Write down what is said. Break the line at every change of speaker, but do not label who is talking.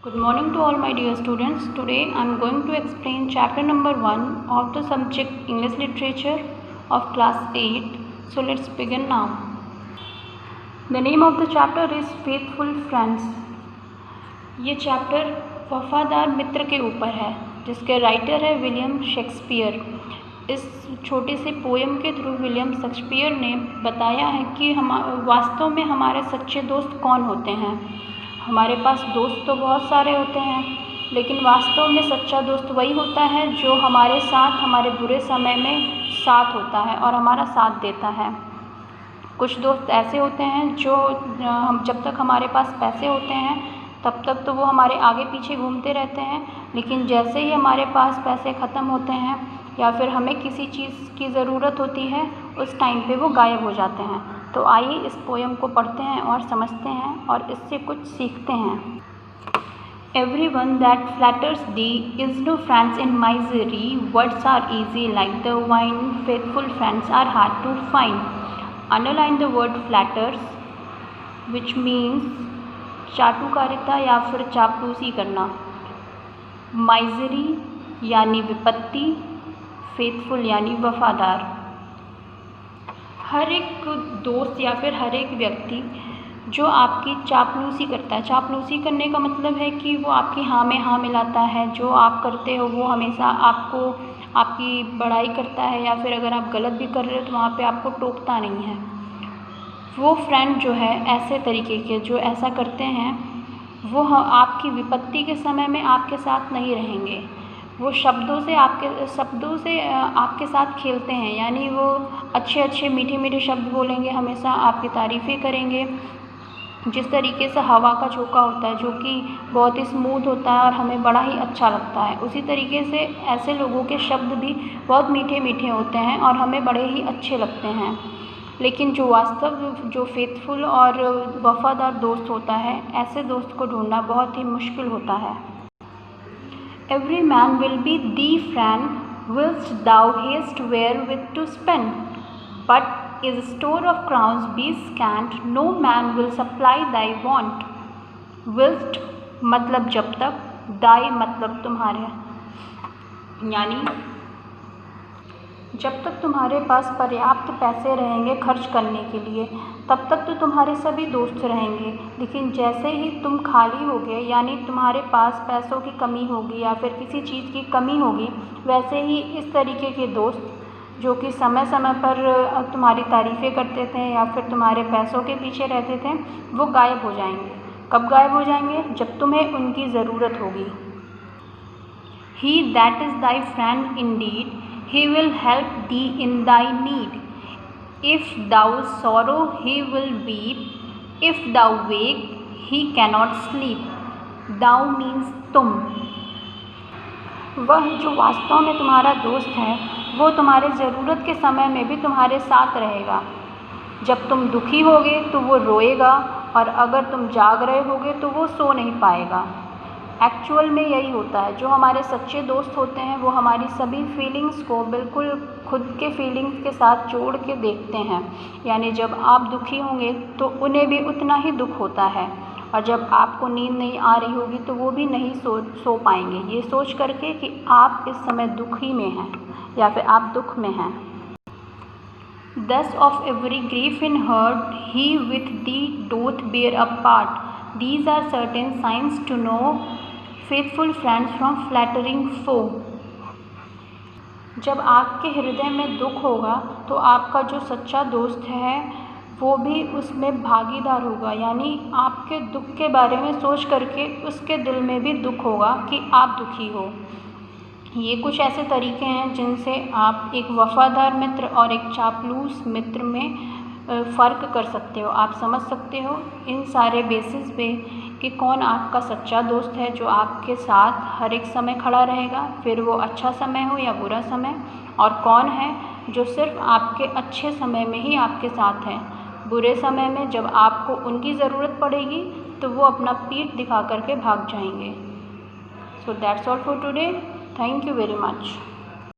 Good morning to all my dear students. Today I am going to explain chapter number 1 of the subject English Literature of class 8. So let's begin now. The name of the chapter is Faithful Friends. ये chapter वफादार मित्र के ऊपर है जिसके writer है William Shakespeare. इस छोटे से पोएम के थ्रू विलियम शेक्सपियर ने बताया है कि हम वास्तव में हमारे सच्चे दोस्त कौन होते हैं। हमारे पास दोस्त तो बहुत सारे होते हैं, लेकिन वास्तव में सच्चा दोस्त वही होता है जो हमारे साथ हमारे बुरे समय में साथ होता है और हमारा साथ देता है। कुछ दोस्त ऐसे होते हैं जो हम जब तक हमारे पास पैसे होते हैं तब तक तो वो हमारे आगे पीछे घूमते रहते हैं, लेकिन जैसे ही हमारे पास पैसे ख़त्म होते हैं या फिर हमें किसी चीज़ की ज़रूरत होती है उस टाइम पे वो गायब हो जाते हैं। तो आइए इस पोएम को पढ़ते हैं और समझते हैं और इससे कुछ सीखते हैं। Everyone that flatters thee is no friends in misery. Words are easy like the wine. Faithful friends are hard to find. Underline the word flatters, which means चाटुकारिता या फिर चापलूसी करना। माइजरी यानी विपत्ति, फेथफुल यानी वफादार। हर एक दोस्त या फिर हर एक व्यक्ति जो आपकी चापलूसी करता है, चापलूसी करने का मतलब है कि वो आपकी हाँ में हाँ मिलाता है। जो आप करते हो वो हमेशा आपको आपकी बड़ाई करता है, या फिर अगर आप गलत भी कर रहे हो तो वहाँ पे आपको टोकता नहीं है। वो फ्रेंड जो है ऐसे तरीके के जो ऐसा करते हैं वो आपकी विपत्ति के समय में आपके साथ नहीं रहेंगे। वो शब्दों से आपके साथ खेलते हैं, यानी वो अच्छे अच्छे मीठे मीठे शब्द बोलेंगे, हमेशा आपकी तारीफ़ें करेंगे। जिस तरीके से हवा का झोंका होता है जो कि बहुत ही स्मूथ होता है और हमें बड़ा ही अच्छा लगता है, उसी तरीके से ऐसे लोगों के शब्द भी बहुत मीठे मीठे होते हैं और हमें बड़े ही अच्छे लगते हैं। लेकिन जो फेथफुल और वफ़ादार दोस्त होता है, ऐसे दोस्त को ढूंढना बहुत ही मुश्किल होता है। Every man will be thee friend whilst thou hast wherewith to spend, but is store of crowns be scant, no man will supply thy want. Whilst मतलब जब तक, thy मतलब तुम्हारे, यानी जब तक तुम्हारे पास पर्याप्त पैसे रहेंगे खर्च करने के लिए तब तक तो तुम्हारे सभी दोस्त रहेंगे, लेकिन जैसे ही तुम खाली होगे यानी तुम्हारे पास पैसों की कमी होगी या फिर किसी चीज़ की कमी होगी, वैसे ही इस तरीके के दोस्त जो कि समय समय पर तुम्हारी तारीफ़ें करते थे या फिर तुम्हारे पैसों के पीछे रहते थे वो गायब हो जाएंगे। कब गायब हो जाएंगे? जब तुम्हें उनकी ज़रूरत होगी। He that is thy friend indeed, he will help thee in thy need. If thou sorrow, he will weep. If thou wake, he cannot sleep. Thou means तुम। वह जो वास्तव में तुम्हारा दोस्त है वो तुम्हारे ज़रूरत के समय में भी तुम्हारे साथ रहेगा। जब तुम दुखी होगे तो वो रोएगा, और अगर तुम जाग रहे होगे तो वो सो नहीं पाएगा। एक्चुअल में यही होता है, जो हमारे सच्चे दोस्त होते हैं वो हमारी सभी फीलिंग्स को बिल्कुल खुद के फीलिंग्स के साथ जोड़ के देखते हैं। यानी जब आप दुखी होंगे तो उन्हें भी उतना ही दुख होता है, और जब आपको नींद नहीं आ रही होगी तो वो भी नहीं सो पाएंगे, ये सोच करके कि आप इस समय दुखी में हैं या फिर आप दुख में हैं। Thus of every grief in heart, he with thee doth bear a part. These are certain signs to know faithful friends from flattering foe. जब आपके हृदय में दुख होगा तो आपका जो सच्चा दोस्त है वो भी उसमें भागीदार होगा, यानी आपके दुख के बारे में सोच करके उसके दिल में भी दुख होगा कि आप दुखी हो। ये कुछ ऐसे तरीके हैं जिनसे आप एक वफ़ादार मित्र और एक चापलूस मित्र में फ़र्क कर सकते हो। आप समझ सकते हो इन सारे बेसिस पे कि कौन आपका सच्चा दोस्त है जो आपके साथ हर एक समय खड़ा रहेगा, फिर वो अच्छा समय हो या बुरा समय, और कौन है जो सिर्फ़ आपके अच्छे समय में ही आपके साथ है। बुरे समय में जब आपको उनकी ज़रूरत पड़ेगी तो वो अपना पीठ दिखा करके भाग जाएंगे। So that's all for today. Thank you very much.